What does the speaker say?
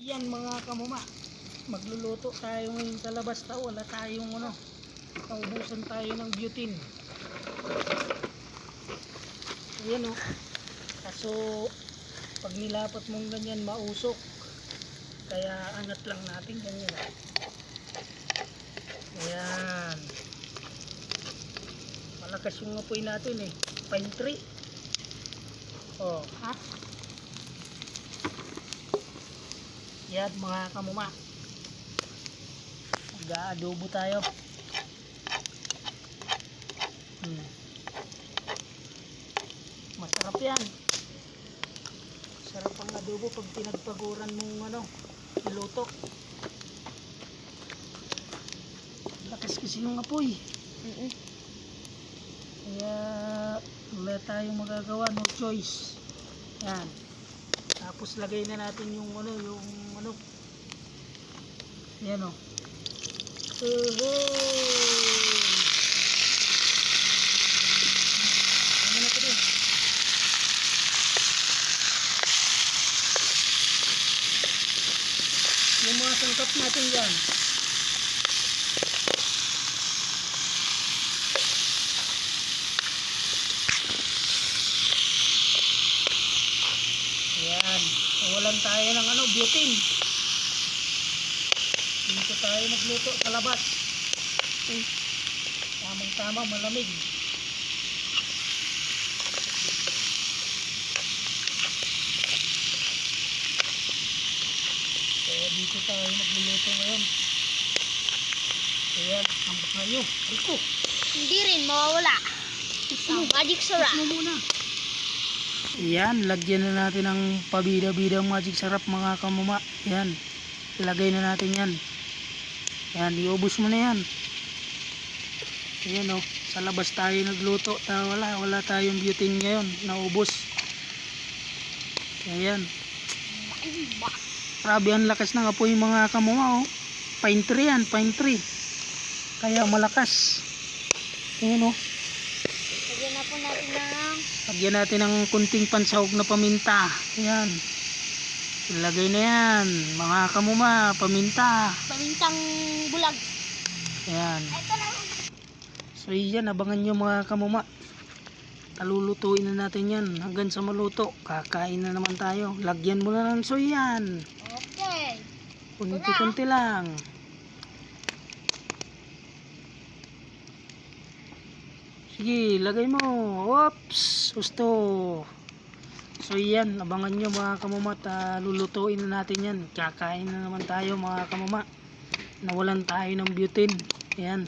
Yan mga kamuma, magluluto tayo ngayon sa labas. Wala tayong naubusan tayo ng butane. Ayan kaso pag nilapat mong ganyan mausok, kaya angat lang natin ganyan. Ayan, malakas yung apoy natin pine tree. Yan mga kamuma, mag-aadobo tayo. Masarap yan. Masarap ang adobo pag pinagpaguran mong niluto. Lakas kasi yung apoy. Kaya wala tayong magagawa, no choice. Yan. Tapos lagay na natin yung yan yung mga sangkap natin dyan. Ayan, walan tayo ng butane. Dito tayo magluto sa labas. Tamang tama, malamig. Kaya dito tayo magluluto ngayon. Ayan, hambak na nyo. Riko, hindi rin mawawala ang magic sarap. Ayan, lagyan na natin ng pabida-bidang magic sarap mga kamuma. Ayan, ilagay na natin yan. Ayan, iubos mo na yan. Ayan sa labas tayo nagluto. Wala tayong butane ngayon, naubos. Ayan, grabe ang lakas ng apoy mga kamuma. Pine tree yan, pine tree, kaya malakas. Ayan lagyan natin ng kunting pansahog na paminta. Ayan, ilagay na yan mga kamuma, pamintang bulag. Ayan, so yan, abangan nyo mga kamuma. Talulutuin na natin yan hanggang sa maluto. Kakain na naman tayo. Lagyan mo na ng soy yan. Okay, kunti-kunti lang. Sige, lagay mo. Oops, gusto. So yan, abangan nyo mga kamuma. Lulutuin na natin yan. Kakain na naman tayo mga kamuma. Nawalan tayo ng butane. Ayan.